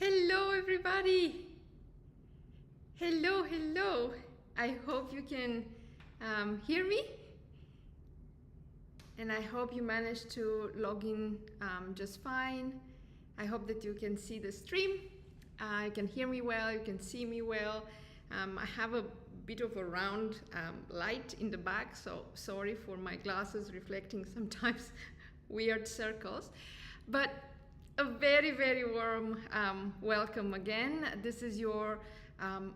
Hello everybody! Hello. I hope you can hear me, and I hope you managed to log in just fine. I hope that you can see the stream. You can hear me well, you can see me well. I have a bit of a round light in the back, so sorry for my glasses reflecting sometimes weird circles. But a very warm welcome again. This is your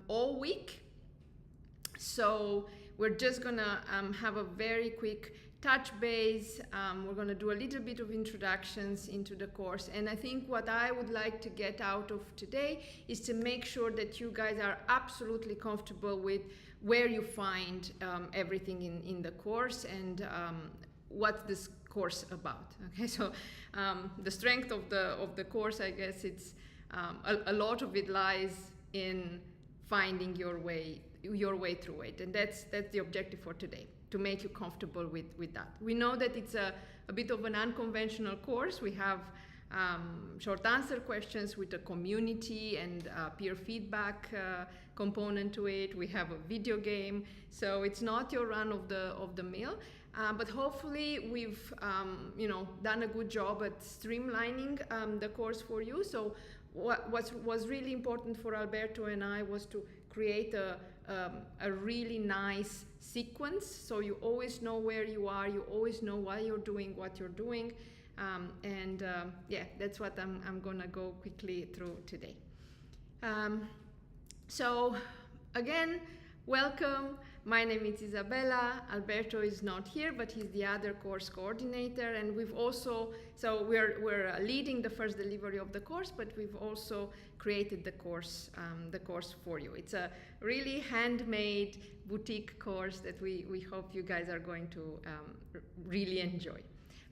all week. So we're just gonna have a very quick touch base. We're gonna do a little bit of introductions into the course. And I think what I would like to get out of today is to make sure that you guys are absolutely comfortable with where you find everything in the course and what this course about. Okay, so the strength of the course, I guess it's a lot of it lies in finding your way through it, and that's the objective for today, to make you comfortable with that. We know that it's a bit of an unconventional course. We have short answer questions with a community and peer feedback component to it. We have a video game, so it's not your run of the mill. But hopefully we've done a good job at streamlining the course for you. So what was really important for Alberto and I was to create a really nice sequence, so you always know where you are, you always know why you're doing what you're doing, yeah, that's what I'm gonna go quickly through today. So again, welcome. My name is Isabella. Alberto is not here, but he's the other course coordinator, and we've also, so we're leading the first delivery of the course, but we've also created the course for you. It's a really handmade boutique course that we hope you guys are going to really enjoy.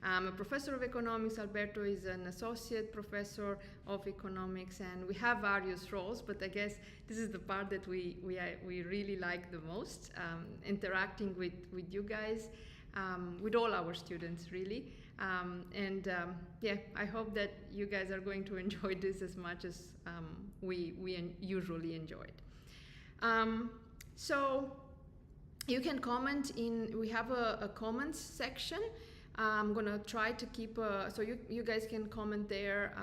I'm a professor of economics. Alberto is an associate professor of economics, and we have various roles, but I guess this is the part that we really like the most, interacting with you guys, with all our students really. Yeah, I hope that you guys are going to enjoy this as much as we usually enjoy it. So you can comment we have a comments section. I'm gonna try to keep so you guys can comment there,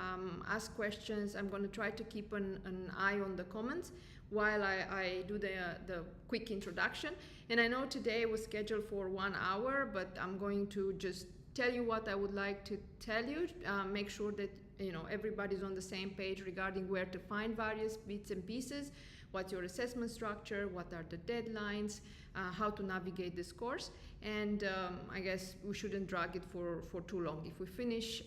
ask questions. I'm gonna try to keep an eye on the comments while I do the quick introduction. And I know today was scheduled for 1 hour, but I'm going to just tell you what I would like to tell you, make sure that everybody's on the same page regarding where to find various bits and pieces, what's your assessment structure, what are the deadlines, how to navigate this course. And I guess we shouldn't drag it for too long. If we finish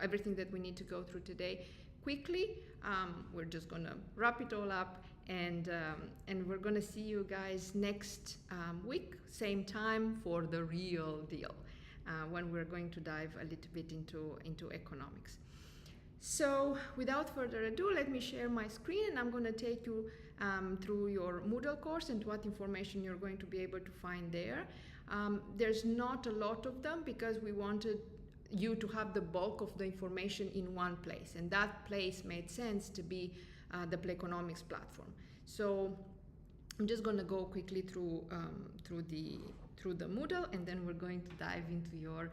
everything that we need to go through today quickly, we're just gonna wrap it all up, and we're gonna see you guys next week, same time, for the real deal, when we're going to dive a little bit into economics. So without further ado, let me share my screen, and I'm going to take you through your Moodle course and what information you're going to be able to find there. There's not a lot of them because we wanted you to have the bulk of the information in one place, and that place made sense to be the Playconomics platform. So I'm just going to go quickly through the Moodle, and then we're going to dive into your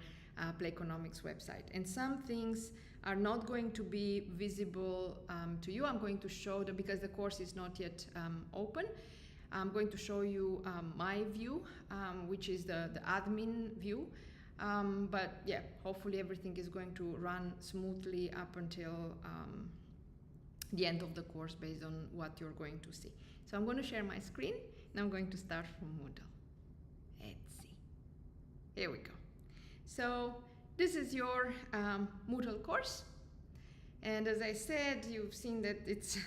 Playconomics website. And some things are not going to be visible to you. I'm going to show them because the course is not yet open. I'm going to show you my view, which is the admin view. But yeah, hopefully everything is going to run smoothly up until the end of the course based on what you're going to see. So I'm going to share my screen, and I'm going to start from Moodle. Let's see. Here we go. So this is your Moodle course, and as I said, you've seen that it's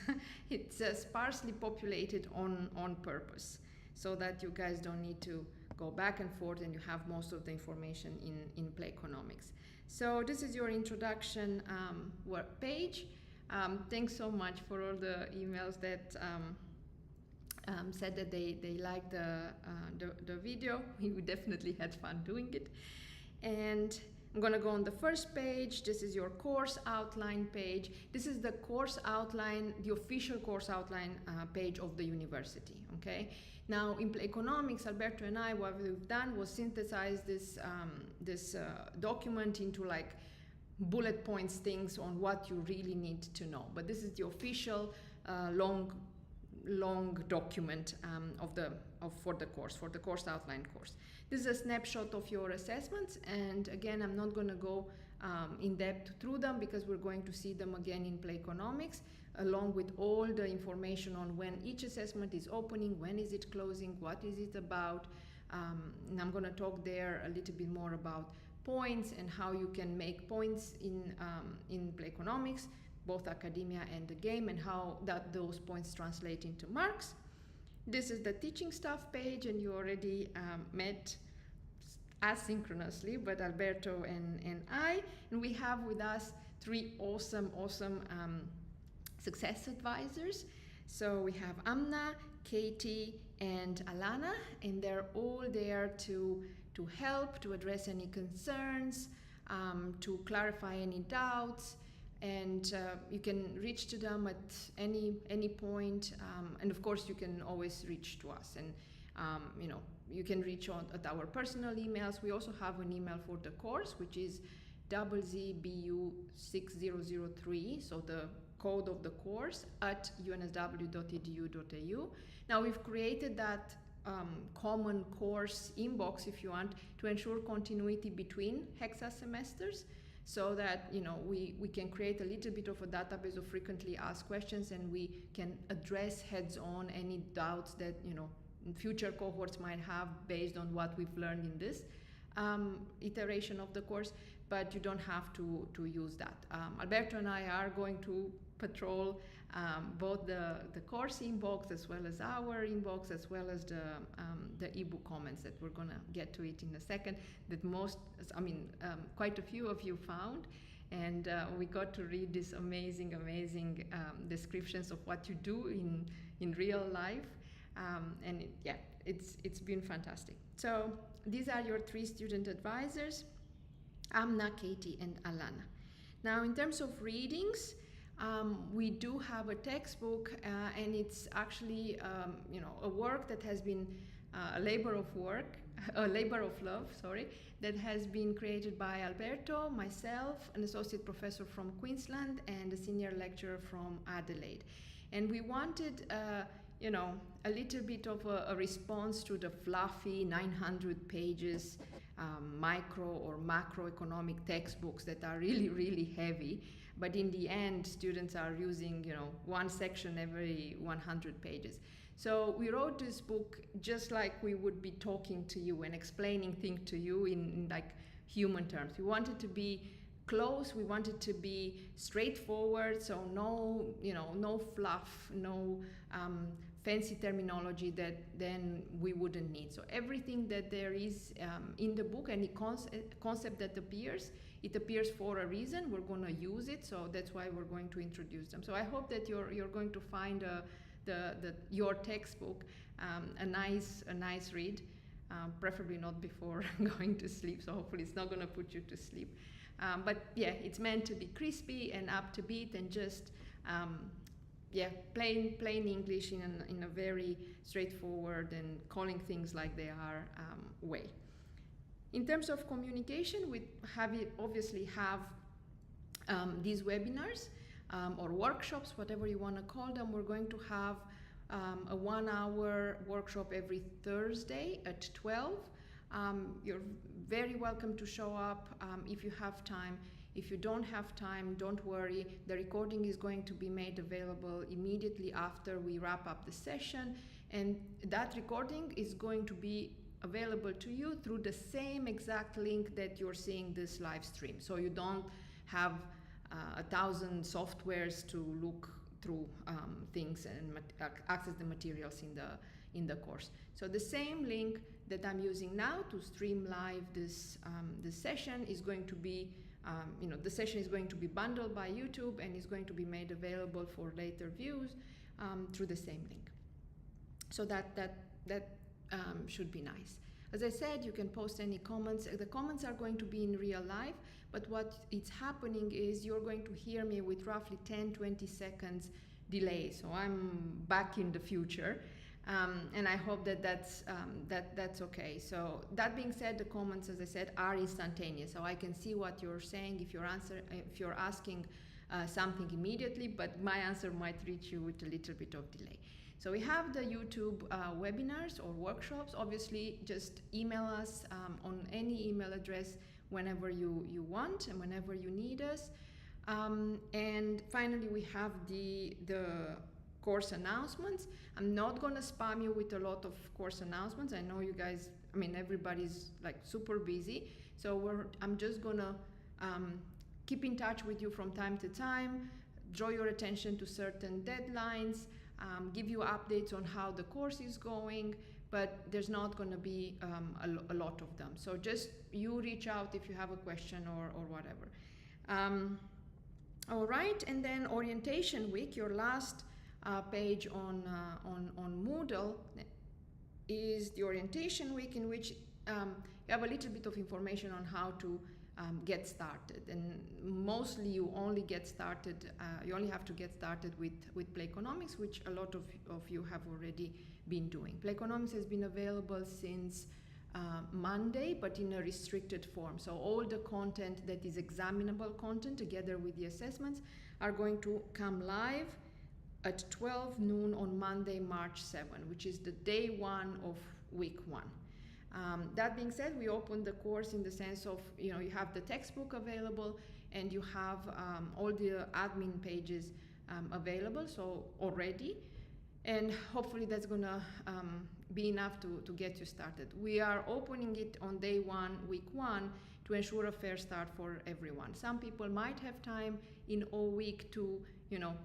sparsely populated on purpose, so that you guys don't need to go back and forth, and you have most of the information in Playconomics. So this is your introduction page. Thanks so much for all the emails that said that they liked the video. We definitely had fun doing it. And I'm going to go on the first page. This is your course outline page. This is the course outline, the official course outline page of the university, okay? Now, in Playconomics, Alberto and I, what we've done was synthesize this, document into like bullet points, things on what you really need to know. But this is the official long document for the course outline course. This is a snapshot of your assessments, and again, I'm not going to go in depth through them because we're going to see them again in Playconomics, along with all the information on when each assessment is opening, when is it closing, what is it about, and I'm going to talk there a little bit more about points and how you can make points in Playconomics, both academia and the game, and how those points translate into marks. This is the teaching staff page, and you already met asynchronously, but Alberto and I, and we have with us 3 awesome success advisors. So we have Amna, Katie, and Alana, and they're all there to help, to address any concerns, to clarify any doubts, and you can reach to them at any point, and of course you can always reach to us, and you can reach at our personal emails. We also have an email for the course, which is ZZBU6003, so the code of the course, at unsw.edu.au. Now we've created that common course inbox, if you want, to ensure continuity between Hexa semesters, so that we can create a little bit of a database of frequently asked questions, and we can address heads-on any doubts that future cohorts might have based on what we've learned in this iteration of the course. But you don't have to use that. Alberto and I are going to patrol both the course inbox as well as our inbox, as well as the ebook comments that we're going to get to it in a second, that quite a few of you found, and we got to read these amazing descriptions of what you do in real life, and it's been fantastic. So these are your 3 student advisors, Amna, Katie, and Alana. Now, in terms of readings, we do have a textbook, and it's actually a work that has been a labor of love, that has been created by Alberto, myself, an associate professor from Queensland, and a senior lecturer from Adelaide. And we wanted a little bit of a response to the fluffy 900 pages micro or macroeconomic textbooks that are really heavy, but in the end students are using one section every 100 pages. So we wrote this book just like we would be talking to you and explaining things to you in like human terms. We wanted to be close, we wanted to be straightforward, so no fluff, no fancy terminology that then we wouldn't need. So everything that there is in the book, any concept that appears, it appears for a reason. We're going to use it, so that's why we're going to introduce them. So I hope that you're going to find your textbook a nice read, preferably not before going to sleep. So hopefully it's not going to put you to sleep. But yeah, it's meant to be crispy and up to beat, and just plain English in a very straightforward and calling things like they are way. In terms of communication, we obviously have these webinars or workshops, whatever you want to call them. We're going to have a 1-hour workshop every Thursday at 12. You're very welcome to show up if you have time. If you don't have time, don't worry. The recording is going to be made available immediately after we wrap up the session, and that recording is going to be available to you through the same exact link that you're seeing this live stream. So you don't have 1,000 softwares to look through things and access the materials in the course. So the same link that I'm using now to stream live this session is going to be the session is going to be bundled by YouTube and is going to be made available for later views through the same link. So that should be nice. As I said, you can post any comments. The comments are going to be in real life, but what is happening is you're going to hear me with roughly 10-20 seconds delay. So I'm back in the future. And I hope that that's okay. So that being said, the comments, as I said, are instantaneous. So I can see what you're saying if you're asking something immediately, but my answer might reach you with a little bit of delay. So we have the YouTube webinars or workshops. Obviously, just email us on any email address whenever you want and whenever you need us. And finally, we have the course announcements. I'm not going to spam you with a lot of course announcements. I know you guys, I mean, everybody's like super busy. So I'm just going to keep in touch with you from time to time, draw your attention to certain deadlines, give you updates on how the course is going, but there's not going to be a lot of them. So just you reach out if you have a question or whatever. All right, and then orientation week, your last page on Moodle is the orientation week, in which you have a little bit of information on how to get started. And mostly you only get started, you only have to get started with Playconomics, which a lot of you have already been doing. Playconomics has been available since Monday, but in a restricted form. So all the content that is examinable content, together with the assessments, are going to come live at 12 noon on Monday, March 7, which is the day 1 of week 1. That being said, we opened the course in the sense of, you have the textbook available and you have all the admin pages available, so already. And hopefully that's gonna be enough to get you started. We are opening it on day 1, week 1, to ensure a fair start for everyone. Some people might have time in all week to,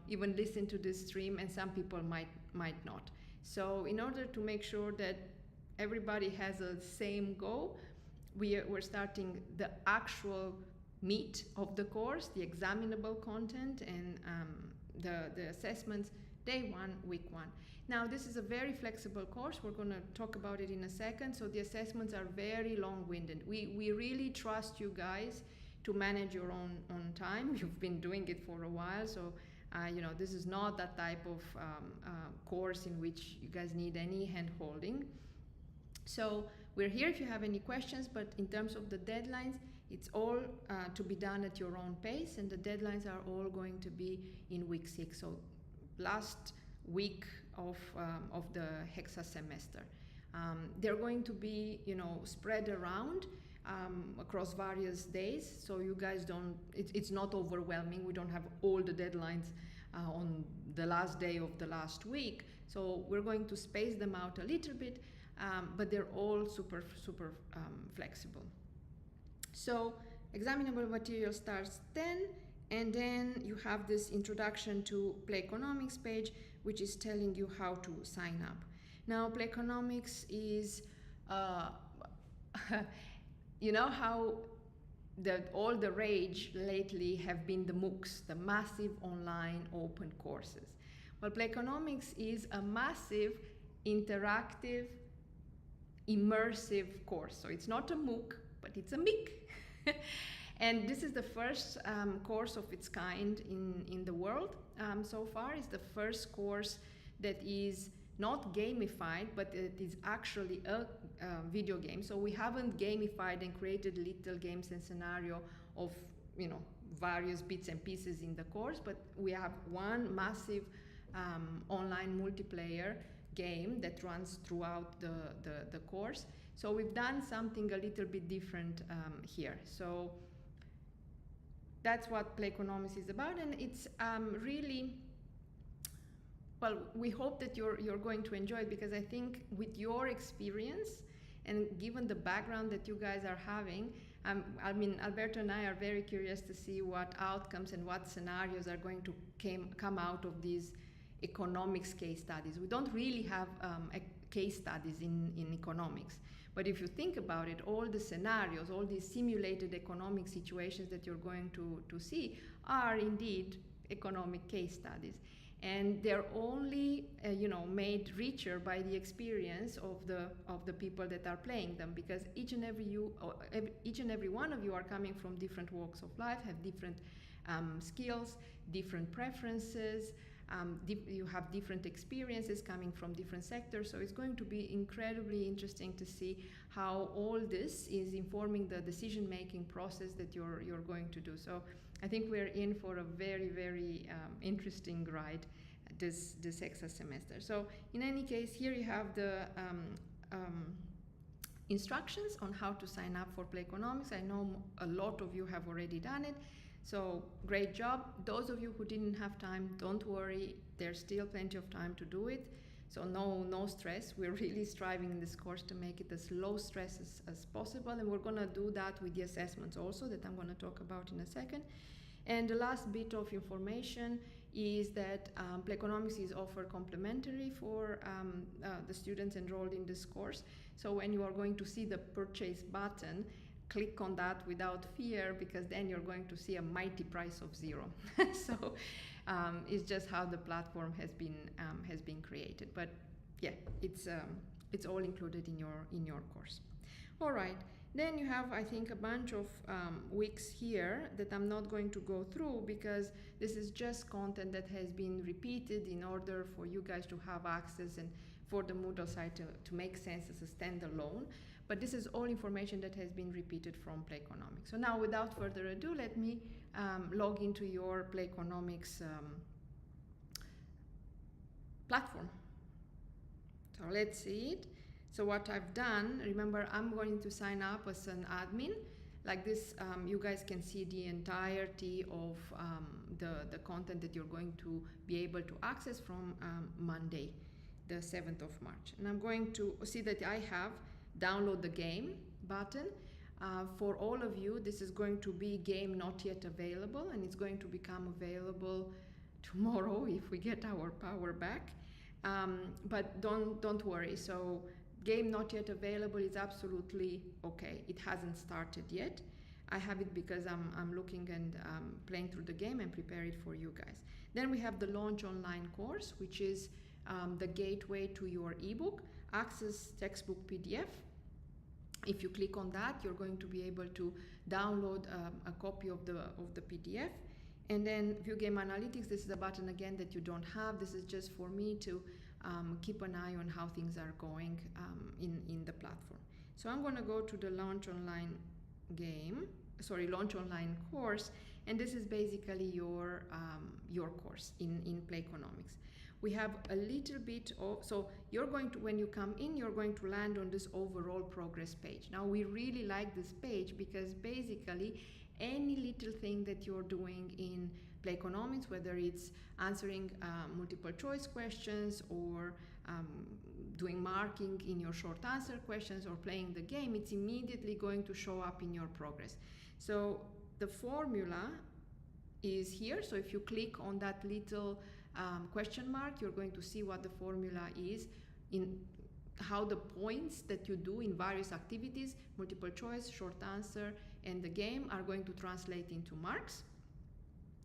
even listen to this stream, and some people might not. So in order to make sure that everybody has the same goal, we're starting the actual meat of the course, the examinable content, and the assessments day 1, week 1. Now, this is a very flexible course. We're going to talk about it in a second. So the assessments are very long-winded. We really trust you guys to manage your own time. You've been doing it for a while, so this is not that type of course in which you guys need any hand-holding. So we're here if you have any questions, but in terms of the deadlines, it's all to be done at your own pace, and the deadlines are all going to be in week 6, so last week of the Hexa semester. They're going to be, spread around across various days, so you guys it's not overwhelming. We don't have all the deadlines on the last day of the last week, so we're going to space them out a little bit, but they're all super flexible. So examinable material starts then, and then you have this introduction to Playconomics page, which is telling you how to sign up. Now, Playconomics is, how all the rage lately have been the MOOCs, the massive online open courses. Well, Playconomics is a massive, interactive, immersive course. So it's not a MOOC, but it's a MIC. And this is the first course of its kind in the world so far. It's the first course that is not gamified, but it is actually a video game. So we haven't gamified and created little games and scenario of various bits and pieces in the course, but we have one massive online multiplayer game that runs throughout the course. So we've done something a little bit different here. So that's what Playconomics is about, and it's really, well, we hope that you're going to enjoy it, because I think with your experience and given the background that you guys are having, Alberto and I are very curious to see what outcomes and what scenarios are going to come out of these economics case studies. We don't really have case studies in economics. But if you think about it, all the scenarios, all these simulated economic situations that you're going to see are indeed economic case studies. and they're only made richer by the experience of the people that are playing them, because each and every one of you are coming from different walks of life, have different skills, different preferences, you have different experiences coming from different sectors. So it's going to be incredibly interesting to see how all this is informing the decision-making process that you're going to do. So I think we're in for a very, very interesting ride this extra semester. So in any case, here you have the instructions on how to sign up for Playconomics. I know a lot of you have already done it. So great job. Those of you who didn't have time, don't worry. There's still plenty of time to do it. So no stress. We're really striving in this course to make it as low stress as possible. And we're going to do that with the assessments also, that I'm going to talk about in a second. And the last bit of information is that Playconomics is offered complimentary for the students enrolled in this course. So when you are going to see the purchase button, click on that without fear, because then you're going to see a mighty price of 0. So it's just how the platform has been created. But yeah, it's all included in your course. All right. Then you have, I think, a bunch of weeks here that I'm not going to go through, because this is just content that has been repeated in order for you guys to have access and for the Moodle site to make sense as a standalone. But this is all information that has been repeated from Playconomics. So now, without further ado, let me log into your Playconomics platform. So let's see it. So what I've done, remember, I'm going to sign up as an admin. Like this, you guys can see the entirety of the content that you're going to be able to access from Monday, the 7th of March. And I'm going to see that I have download the game button. For all of you, this is going to be game not yet available, and it's going to become available tomorrow if we get our power back. But don't worry. So game not yet available is absolutely okay. It hasn't started yet. I have it because I'm looking and playing through the game and prepare it for you guys. Then we have the launch online course, which is the gateway to your ebook, access textbook PDF. If you click on that, you're going to be able to download a copy of the PDF. And then view game analytics, this is a button again that you don't have. This is just for me to keep an eye on how things are going in the platform. So I'm going to go to the launch online course, and this is basically your course in Playconomics. We have a little bit of, so you're going to, when you come in, you're going to land on this overall progress page. Now we really like this page because basically any little thing that you're doing in Playconomics, whether it's answering multiple choice questions or doing marking in your short answer questions or playing the game, it's immediately going to show up in your progress. So the formula is here. So if you click on that little question mark, you're going to see what the formula is, in how the points that you do in various activities, multiple choice, short answer, and the game are going to translate into marks.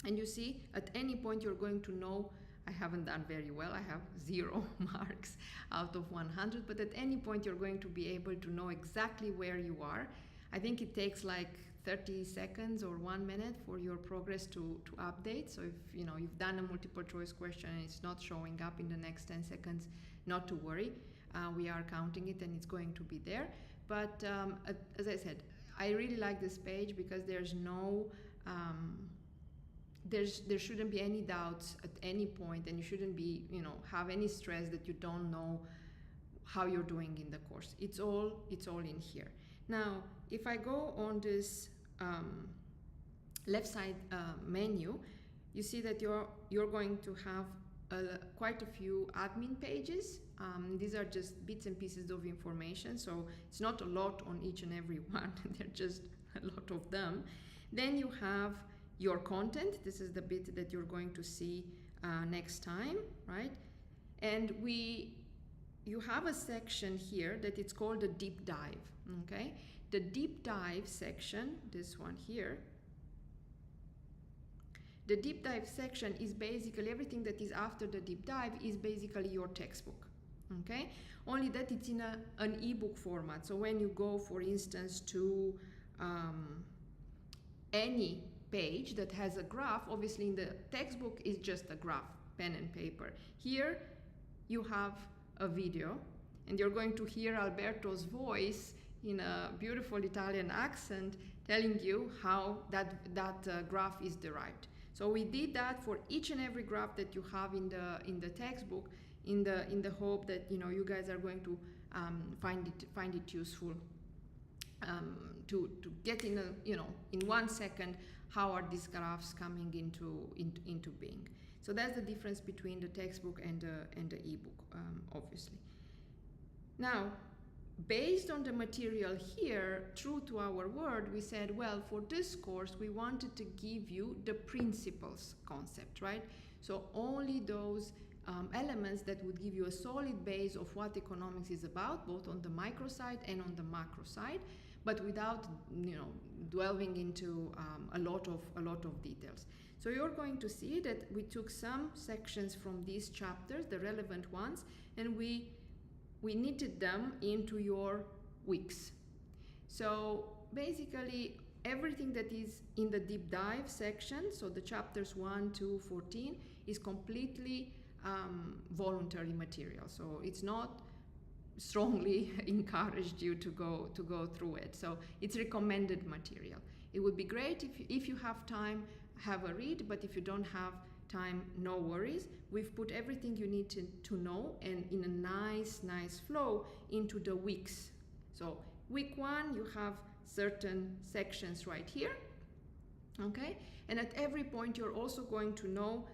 And you see, at any point you're going to know, I haven't done very well, I have 0 marks out of 100, but at any point you're going to be able to know exactly where you are. I think it takes like 30 seconds or 1 minute for your progress to update. So if you've done a multiple choice question and it's not showing up in the next 10 seconds, not to worry. We are counting it and it's going to be there. But as I said, I really like this page because there's no there shouldn't be any doubts at any point, and you shouldn't be have any stress that you don't know how you're doing in the course. It's all in here. Now if I go on this left side menu, you see that you're going to have quite a few admin pages. These are just bits and pieces of information, so it's not a lot on each and every one. They're just a lot of them. Then you have your content. This is the bit that you're going to see next time, right? And you have a section here that it's called a deep dive. Okay, the deep dive section, this one here, The deep dive section is basically everything that is after the deep dive is basically your textbook. Okay, only that it's in an ebook format. So when you go, for instance, to any page that has a graph, obviously in the textbook is just a graph, pen and paper. Here you have a video, and you're going to hear Alberto's voice in a beautiful Italian accent telling you how that graph is derived. So we did that for each and every graph that you have in the textbook, in the hope that you guys are going to find it useful, to get in in 1 second how are these graphs coming into being. So that's the difference between the textbook and the ebook, obviously. Now, based on the material here, true to our word, we said, well, for this course we wanted to give you the principles concept, right? So only those elements that would give you a solid base of what economics is about, both on the micro side and on the macro side, but without delving into a lot of details. So you're going to see that we took some sections from these chapters, the relevant ones, and we knitted them into your weeks. So basically everything that is in the deep dive section, so the chapters 1, 2, 14, is completely voluntary material. So it's not strongly encouraged you to go through it. So it's recommended material. It would be great if you have time, have a read, but if you don't have time, no worries. We've put everything you need to know, and in a nice flow into the weeks. So week 1, you have certain sections right here, okay? And at every point you're also going to know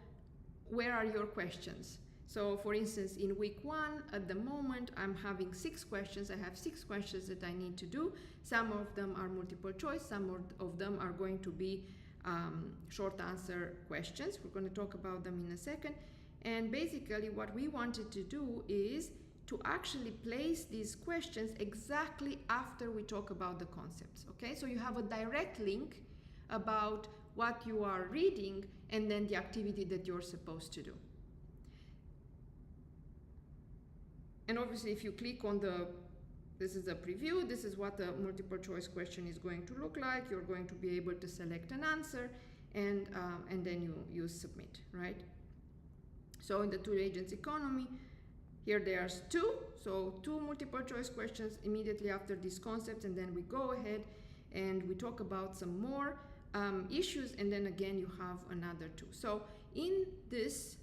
where are your questions. So for instance, in week 1, at the moment, I'm having 6 questions. I have 6 questions that I need to do. Some of them are multiple choice. Some of them are going to be short answer questions. We're going to talk about them in a second. And basically what we wanted to do is to actually place these questions exactly after we talk about the concepts. Okay, so you have a direct link about what you are reading and then the activity that you're supposed to do. And obviously if you click on this is a preview, this is what the multiple choice question is going to look like. You're going to be able to select an answer, and then you submit, right? So in the two agents economy, here there's 2, so 2 multiple choice questions immediately after these concepts, and then we go ahead and we talk about some more issues, and then again you have another 2. So in this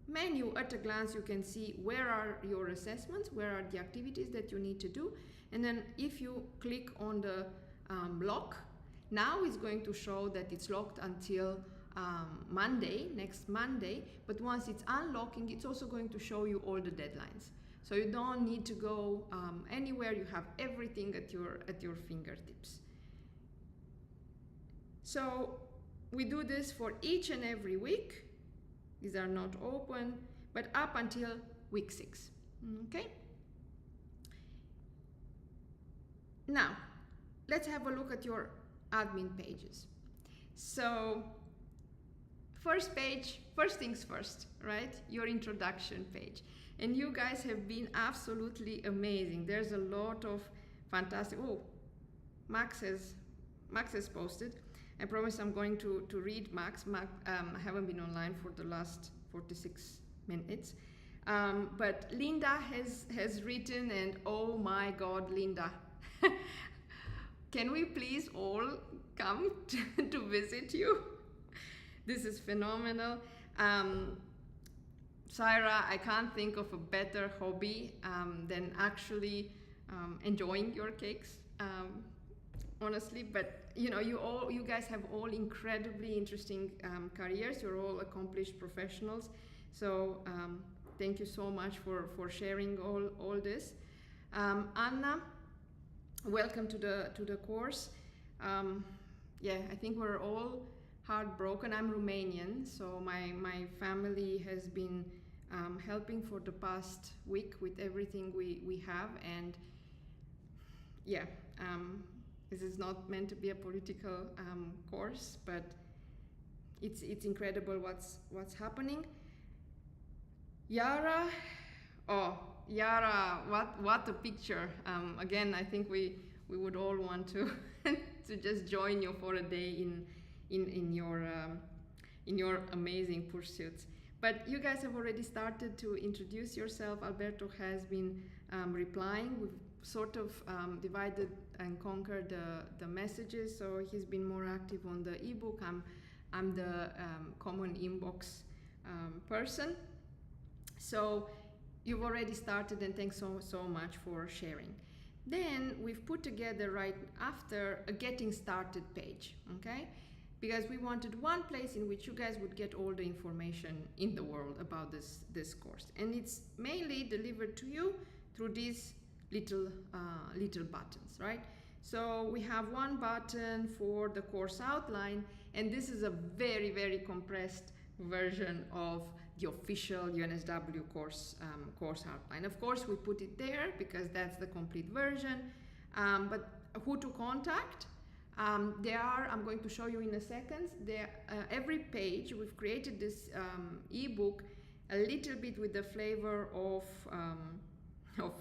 menu, at a glance, you can see where are your assessments, where are the activities that you need to do, and then if you click on the lock, now it's going to show that it's locked until Monday, next Monday, but once it's unlocking, it's also going to show you all the deadlines. So you don't need to go anywhere, you have everything at your fingertips. So we do this for each and every week. These are not open, but up until week 6, okay? Now, let's have a look at your admin pages. So, first page, first things first, right? Your introduction page. And you guys have been absolutely amazing. There's a lot of fantastic, Max has posted. I promise I'm going to read Max. I haven't been online for the last 46 minutes. But Linda has written, and oh my God, Linda. Can we please all come to visit you? This is phenomenal. Syra, I can't think of a better hobby than actually enjoying your cakes. Honestly, but you guys have all incredibly interesting careers. You're all accomplished professionals, so thank you so much for sharing all this. Anna, welcome to the course. Yeah, I think we're all heartbroken. I'm Romanian, so my family has been helping for the past week with everything we have, and yeah. This is not meant to be a political course, but it's incredible what's happening. Yara, oh Yara, what a picture. Again, I think we would all want to to just join you for a day in your amazing pursuits. But you guys have already started to introduce yourself. Alberto has been replying. We've sort of divided and conquered the messages, so he's been more active on the ebook. I'm the common inbox person. So you've already started, and thanks so much for sharing. Then we've put together right after a getting started page, okay? Because we wanted one place in which you guys would get all the information in the world about this course. And it's mainly delivered to you through these little buttons, right? So we have one button for the course outline, and this is a very, very compressed version of the official UNSW course outline. Of course, we put it there because that's the complete version. But who to contact? I'm going to show you in a second. Every page, we've created this ebook a little bit with the flavor of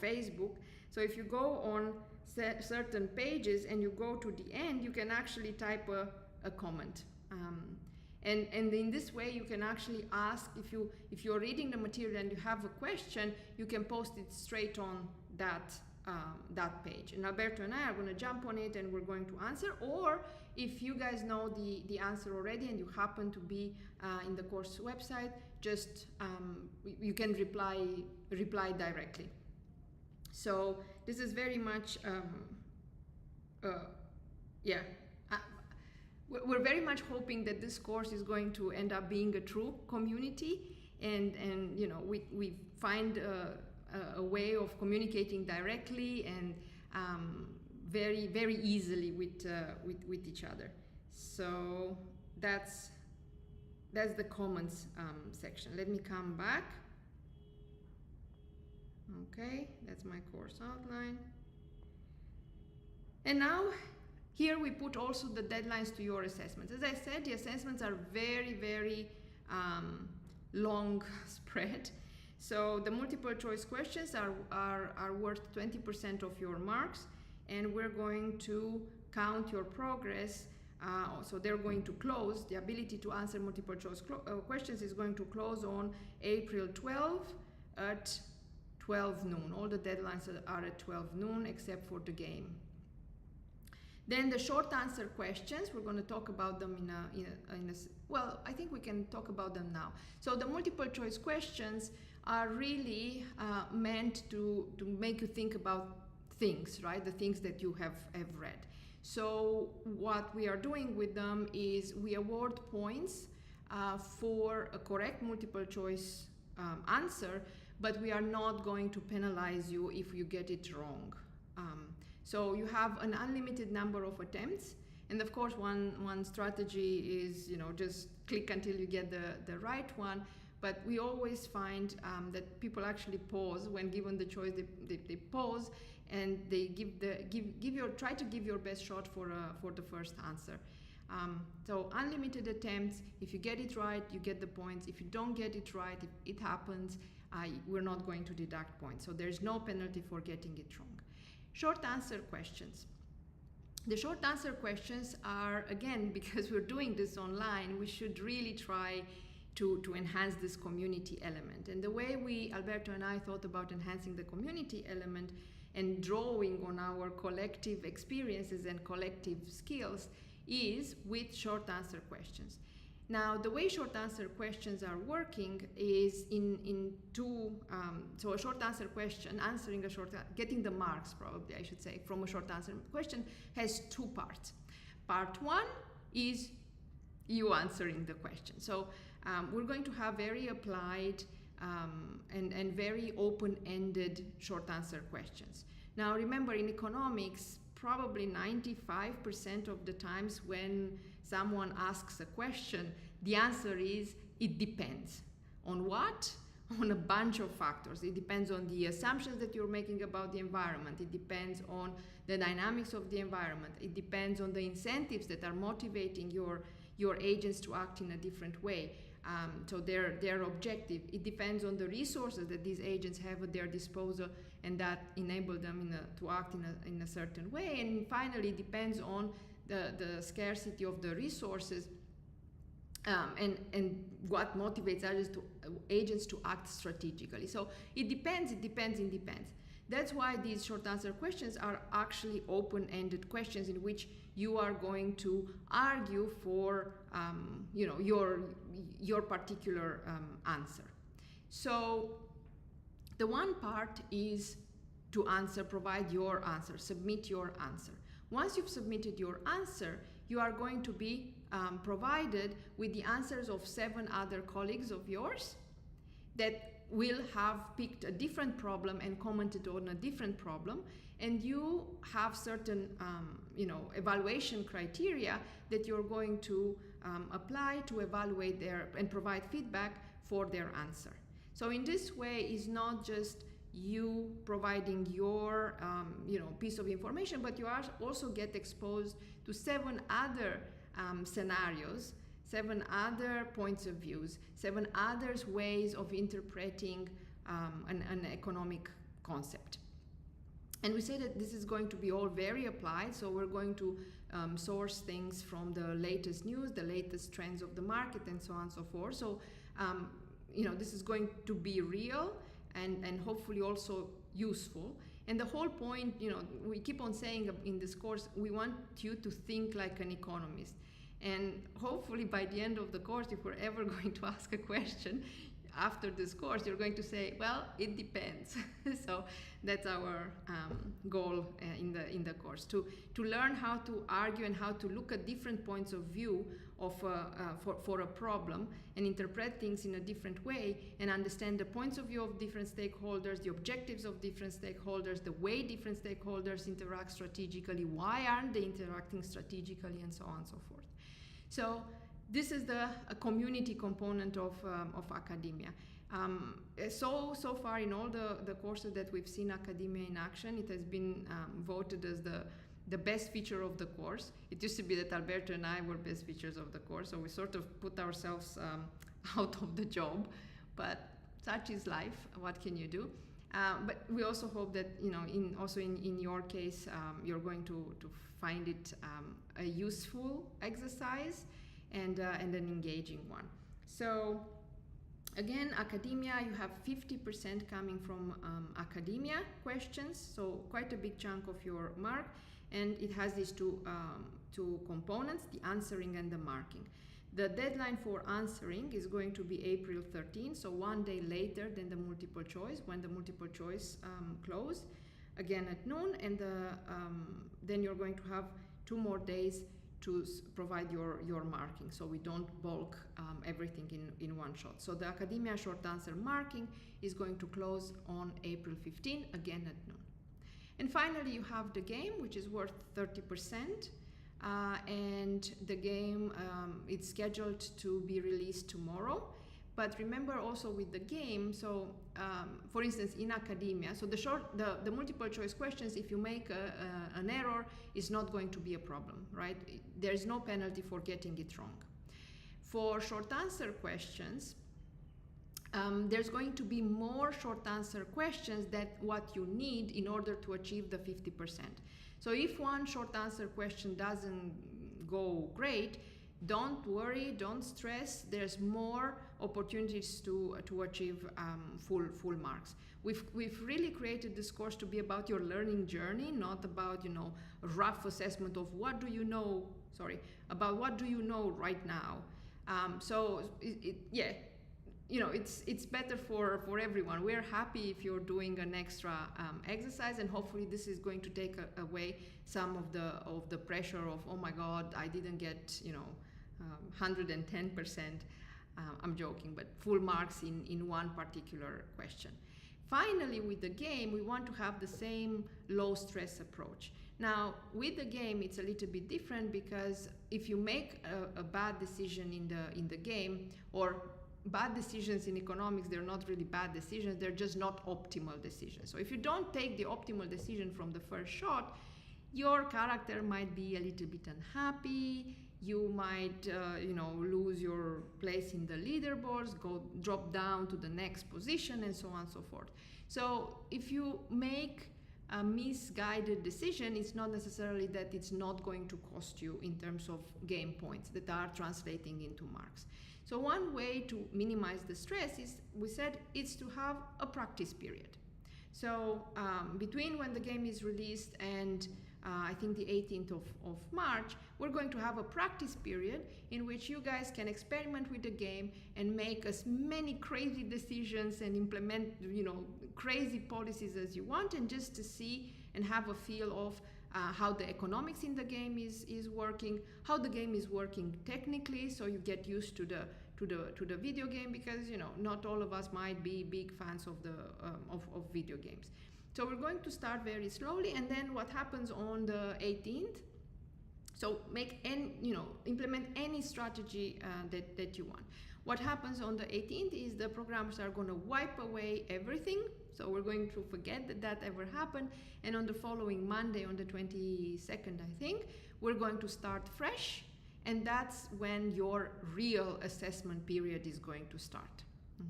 Facebook. So if you go on certain pages and you go to the end, you can actually type a comment. And in this way, you can actually ask, if you're reading the material and you have a question, you can post it straight on that page. And Alberto and I are going to jump on it and we're going to answer. Or if you guys know the answer already and you happen to be in the course website, just you can reply directly. So this is very much we're very much hoping that this course is going to end up being a true community, and you know, we find a way of communicating directly and very, very easily with each other. So that's the comments section. Let me come back. Okay, that's my course outline. And now here we put also the deadlines to your assessments. As I said, the assessments are very, very long spread. So the multiple choice questions are worth 20% of your marks, and we're going to count your progress. So they're going to close. The ability to answer multiple choice questions is going to close on April 12 at 12 noon. All the deadlines are at 12 noon except for the game. Then the short answer questions, we're going to talk about them well, I think we can talk about them now. So the multiple choice questions are really meant to make you think about things, right? The things that you have read. So what we are doing with them is we award points for a correct multiple choice answer, but we are not going to penalize you if you get it wrong. So you have an unlimited number of attempts, and of course one strategy is, you know, just click until you get the right one. But we always find that people actually pause when given the choice. They pause and they try to give your best shot for the first answer. So unlimited attempts. If you get it right, you get the points. If you don't get it right, if it happens, we're not going to deduct points. So there's no penalty for getting it wrong. Short answer questions. The short answer questions are, again, because we're doing this online, we should really try to enhance this community element. And the way Alberto and I thought about enhancing the community element and drawing on our collective experiences and collective skills is with short answer questions. Now, the way short answer questions are working is in two, so a short answer question, getting the marks probably, I should say, from a short answer question has two parts. Part one is you answering the question. So we're going to have very applied and very open-ended short answer questions. Now, remember, in economics, probably 95% of the times when someone asks a question, the answer is, it depends. On what? On a bunch of factors. It depends on the assumptions that you're making about the environment. It depends on the dynamics of the environment. It depends on the incentives that are motivating your your agents to act in a different way. So their objective, it depends on the resources that these agents have at their disposal, and that enable them to act in a certain way. And finally, it depends on the scarcity of the resources, and what motivates agents to act strategically. So it depends. That's why these short answer questions are actually open-ended questions in which you are going to argue for your particular answer. So the one part is to provide your answer, submit your answer. Once you've submitted your answer, you are going to be provided with the answers of 7 other colleagues of yours that will have picked a different problem and commented on a different problem, and you have certain evaluation criteria that you're going to apply to evaluate and provide feedback for their answer. So in this way, it's not just you providing your piece of information, but you also get exposed to 7 other scenarios, 7 other points of views, 7 other ways of interpreting an economic concept. And we say that this is going to be all very applied, so we're going to source things from the latest news, the latest trends of the market, and so on and so forth. So this is going to be real and hopefully also useful. And the whole point, we keep on saying in this course, we want you to think like an economist. And hopefully by the end of the course, if we're ever going to ask a question after this course, you're going to say, well, it depends. So that's our goal in the course, to learn how to argue and how to look at different points of view for a problem and interpret things in a different way, and understand the points of view of different stakeholders, the objectives of different stakeholders, the way different stakeholders interact strategically, why aren't they interacting strategically, and so on and so forth. So this is the community component of academia. So far in all the courses that we've seen academia in action, it has been voted as the best feature of the course. It used to be that Alberto and I were best features of the course, so we sort of put ourselves out of the job, but such is life. What can you do? But we also hope that in your case, you're going to find it a useful exercise and an engaging one. So again, academia, you have 50% coming from academia questions, so quite a big chunk of your mark, and it has these two components, the answering and the marking. The deadline for answering is going to be April 13, so one day later than the multiple choice, when the multiple choice closed, again at noon, and then you're going to have 2 more days to provide your marking, so we don't bulk everything in one shot. So the academia short answer marking is going to close on April 15, again at noon. And finally, you have the game, which is worth 30%, and the game it's scheduled to be released tomorrow. But remember also with the game, so for instance in academia, so the multiple choice questions, if you make an error, is not going to be a problem, right? There's no penalty for getting it wrong. For short answer questions, there's going to be more short answer questions than what you need in order to achieve the 50%. So if one short answer question doesn't go great, don't worry, don't stress. There's more opportunities to achieve full marks. We've really created this course to be about your learning journey, not about a rough assessment of what do you know. About what do you know right now. It's better for everyone. We're happy if you're doing an extra exercise, and hopefully this is going to take away some of the pressure of, oh my God, I didn't get 110%. I'm joking, but full marks in one particular question. Finally, with the game, we want to have the same low stress approach. Now, with the game, it's a little bit different, because if you make a bad decision in the game, or bad decisions in economics, they're not really bad decisions, they're just not optimal decisions. So if you don't take the optimal decision from the first shot, your character might be a little bit unhappy. You might, lose your place in the leaderboards, drop down to the next position, and so on and so forth. So if you make a misguided decision, it's not necessarily that it's not going to cost you in terms of game points that are translating into marks. So one way to minimize the stress is, we said, it's to have a practice period. So between when the game is released and I think the 18th of March, we're going to have a practice period in which you guys can experiment with the game and make as many crazy decisions and implement, crazy policies as you want, and just to see and have a feel of how the economics in the game is working, how the game is working technically, so you get used to the video game, because not all of us might be big fans of video games. So we're going to start very slowly, and then what happens on the 18th, so implement any strategy that you want. What happens on the 18th is the programmers are going to wipe away everything, so we're going to forget that ever happened, and on the following Monday, on the 22nd, I think, we're going to start fresh, and that's when your real assessment period is going to start,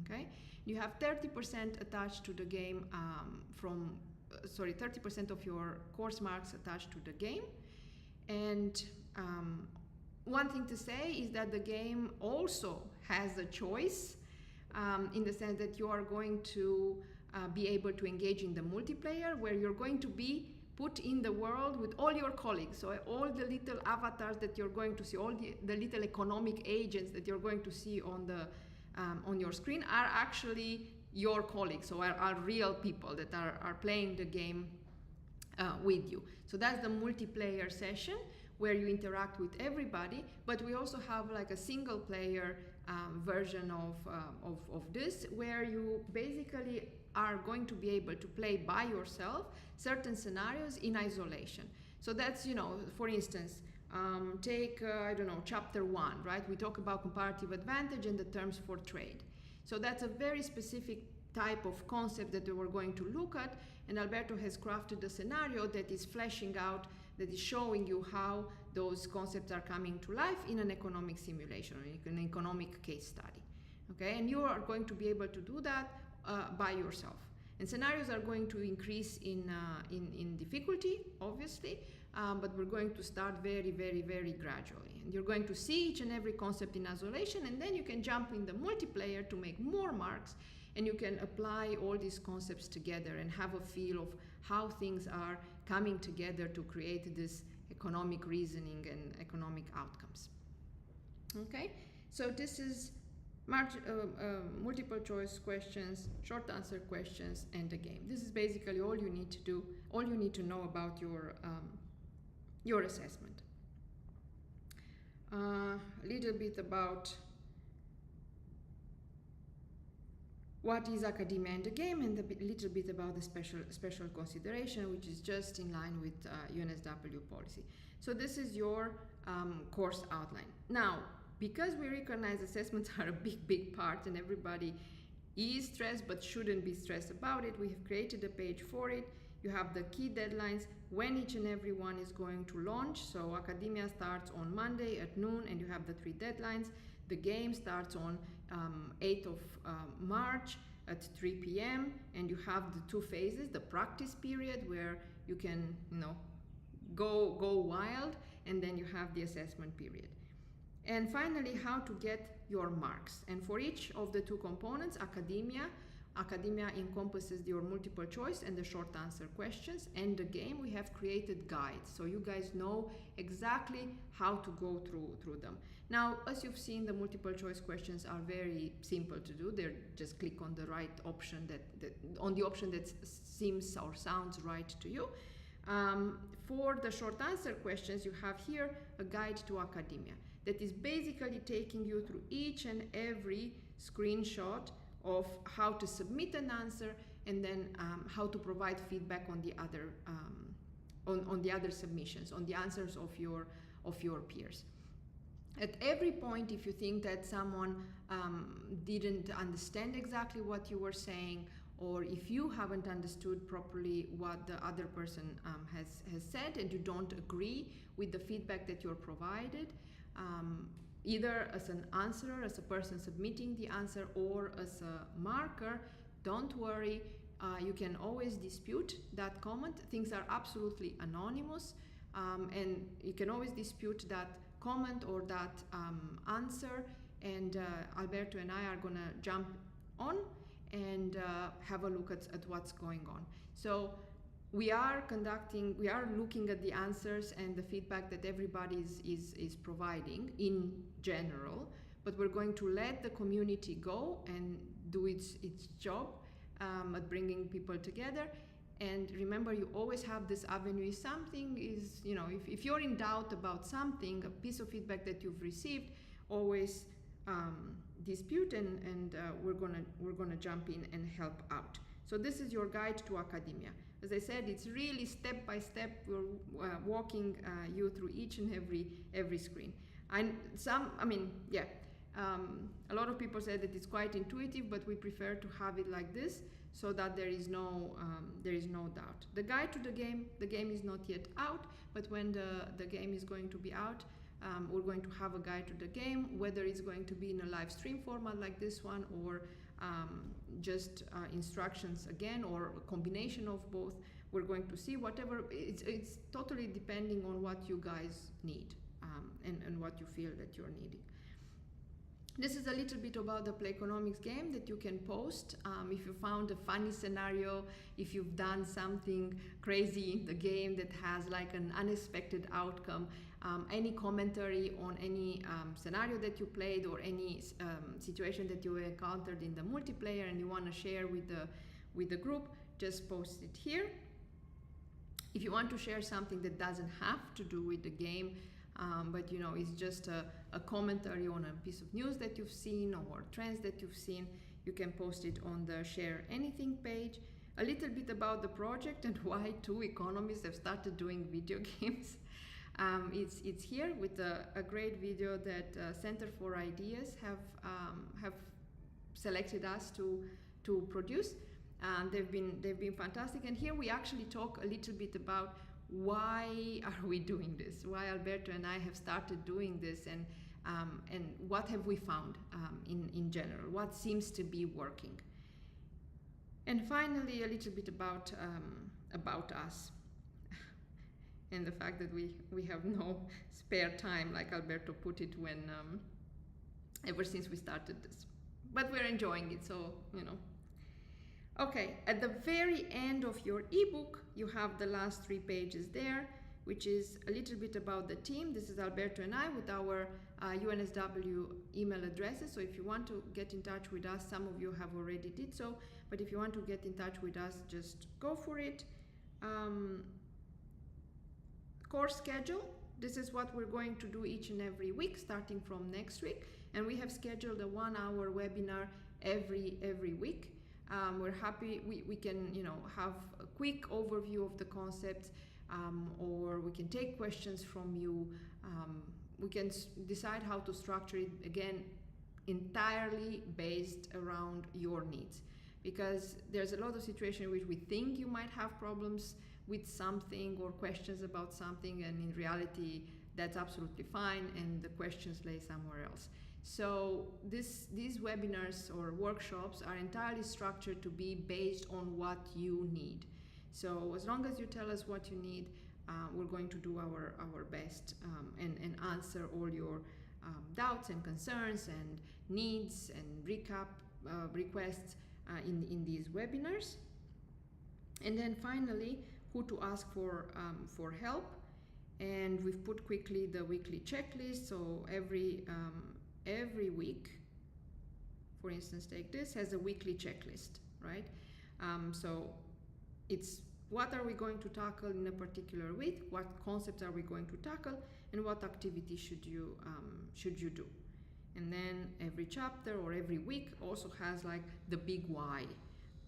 okay? You have 30% attached to the game 30% of your course marks attached to the game. And one thing to say is that the game also has a choice, in the sense that you are going to be able to engage in the multiplayer, where you're going to be put in the world with all your colleagues. So all the little avatars that you're going to see, all the little economic agents that you're going to see on your screen are actually your colleagues, so are real people that are playing the game with you. So that's the multiplayer session where you interact with everybody, but we also have like a single player version of this, where you basically are going to be able to play by yourself certain scenarios in isolation. So that's, for instance, take, chapter 1, right? We talk about comparative advantage and the terms for trade. So that's a very specific type of concept that we're going to look at, and Alberto has crafted a scenario that is fleshing out, that is showing you how those concepts are coming to life in an economic simulation, or an economic case study, okay? And you are going to be able to do that by yourself. And scenarios are going to increase in difficulty, obviously, but we're going to start very, very, very gradually. And you're going to see each and every concept in isolation, and then you can jump in the multiplayer to make more marks, and you can apply all these concepts together and have a feel of how things are coming together to create this economic reasoning and economic outcomes. Okay, so this is multiple choice questions, short answer questions, and the game. This is basically all you need to do, all you need to know about your assessment. A little bit about what is academia and the game, and a little bit about the special consideration, which is just in line with UNSW policy. So this is your course outline. Now, because we recognize assessments are a big part, and everybody is stressed but shouldn't be stressed about it, we have created a page for it. You have the key deadlines, when each and every one is going to launch. So academia starts on Monday at noon, and you have the 3 deadlines. The game starts on 8th of March at 3 p.m. and you have the 2 phases, the practice period where you can go wild, and then you have the assessment period. And finally, how to get your marks. And for each of the 2 components, academia encompasses your multiple choice and the short answer questions, and the game, we have created guides, so you guys know exactly how to go through them. Now, as you've seen, the multiple choice questions are very simple to do. They're just click on the right option, on the option that seems or sounds right to you. For the short answer questions, you have here a guide to academia that is basically taking you through each and every screenshot of how to submit an answer, and then how to provide feedback on the other on the other submissions, on the answers of your peers. At every point, if you think that someone didn't understand exactly what you were saying, or if you haven't understood properly what the other person has said and you don't agree with the feedback that you're provided, either as an answerer, as a person submitting the answer, or as a marker, don't worry. You can always dispute that comment. Things are absolutely anonymous, and you can always dispute that comment or that answer, and Alberto and I are gonna jump on and have a look at what's going on. So we are looking at the answers and the feedback that everybody is providing in general, but we're going to let the community go and do its job at bringing people together. And remember, you always have this avenue. If something is, if you're in doubt about something, a piece of feedback that you've received, always dispute, and we're gonna jump in and help out. So this is your guide to academia. As I said, it's really step by step. We're walking you through each and every screen. A lot of people say that it's quite intuitive, but we prefer to have it like this so that there is no doubt. The guide to the game is not yet out, but when the game is going to be out, we're going to have a guide to the game, whether it's going to be in a live stream format like this one, or just instructions again, or a combination of both. We're going to see whatever. It's totally depending on what you guys need and what you feel that you're needing. This is a little bit about the Playconomics game that you can post. If you found a funny scenario, if you've done something crazy in the game that has like an unexpected outcome, any commentary on any scenario that you played, or any situation that you encountered in the multiplayer and you want to share with the group, just post it here. If you want to share something that doesn't have to do with the game, but it's just a commentary on a piece of news that you've seen or trends that you've seen, you can post it on the Share Anything page. A little bit about the project and why two economists have started doing video games. It's here with a great video that Center for Ideas have selected us to produce. They've been fantastic, and here we actually talk a little bit about why are we doing this, why Alberto and I have started doing this, and what have we found in general, what seems to be working. And finally, a little bit about us and the fact that we have no spare time, like Alberto put it, when ever since we started this, but we're enjoying it, so Okay, at the very end of your ebook, you have the last 3 pages there, which is a little bit about the team. This is Alberto and I with our UNSW email addresses. So if you want to get in touch with us, some of you have already did so, but if you want to get in touch with us, just go for it. Course schedule. This is what we're going to do each and every week, starting from next week. And we have scheduled a 1-hour webinar every week. We're happy we can have a quick overview of the concepts, or we can take questions from you. We can decide how to structure it, again, entirely based around your needs, because there's a lot of situations in which we think you might have problems with something or questions about something, and in reality that's absolutely fine and the questions lay somewhere else. So these webinars or workshops are entirely structured to be based on what you need. So as long as you tell us what you need, we're going to do our best and answer all your doubts and concerns and needs and recap requests in these webinars. And then finally, who to ask for help. And we've put quickly the weekly checklist. So every week, for instance, take this, has a weekly checklist, right? So it's what are we going to tackle in a particular week, what concepts are we going to tackle, and what activity should you do. And then every chapter or every week also has like the big why.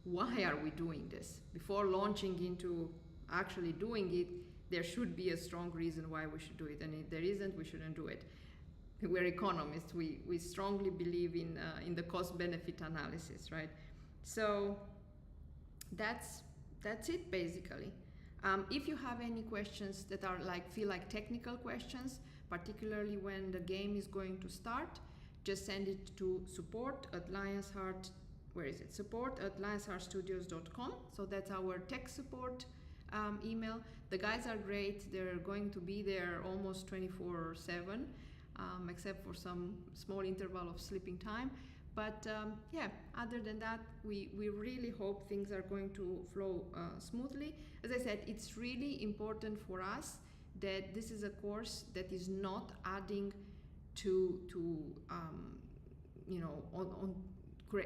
Why are we doing this? Before launching into actually doing it, there should be a strong reason why we should do it, and if there isn't, we shouldn't do it. We're economists. We strongly believe in the cost-benefit analysis, right? So that's it basically. If you have any questions that are feel like technical questions, particularly when the game is going to start, just send it to support@lionsheart. Where is it? support@lionsheartstudios.com. So that's our tech support email. The guys are great. They're going to be there almost 24/7, except for some small interval of sleeping time. But yeah, other than that, we really hope things are going to flow smoothly. As I said, it's really important for us that this is a course that is not adding to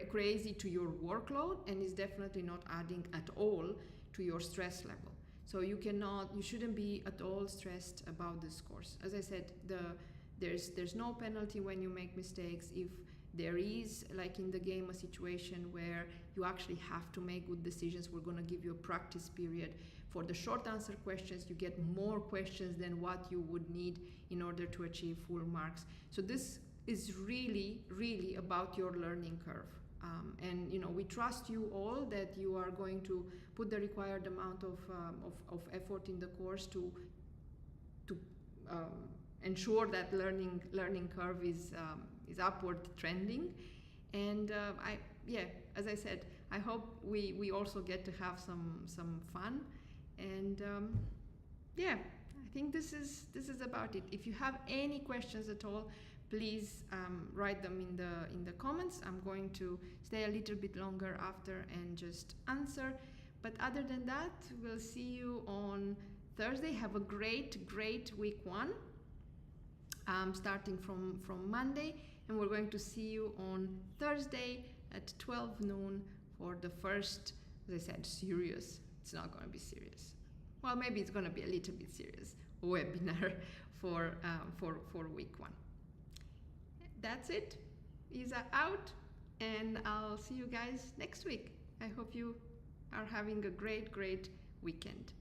crazy to your workload, and is definitely not adding at all to your stress level. So you shouldn't be at all stressed about this course. As I said, there's no penalty when you make mistakes. If there is, like in the game, a situation where you actually have to make good decisions, we're going to give you a practice period. For the short answer questions, you get more questions than what you would need in order to achieve full marks. So this is really, really about your learning curve. And we trust you all that you are going to put the required amount of effort in the course to ensure that learning curve is upward trending. And as I said, I hope we also get to have some fun. And I think this is about it. If you have any questions at all, please write them in the comments. I'm going to stay a little bit longer after and just answer. But other than that, we'll see you on Thursday. Have a great week 1, starting from Monday, and we're going to see you on Thursday at 12 noon for the first, as I said, serious. It's not going to be serious. Well, maybe it's going to be a little bit serious webinar for week 1. That's it. Isa out, and I'll see you guys next week. I hope you are having a great weekend.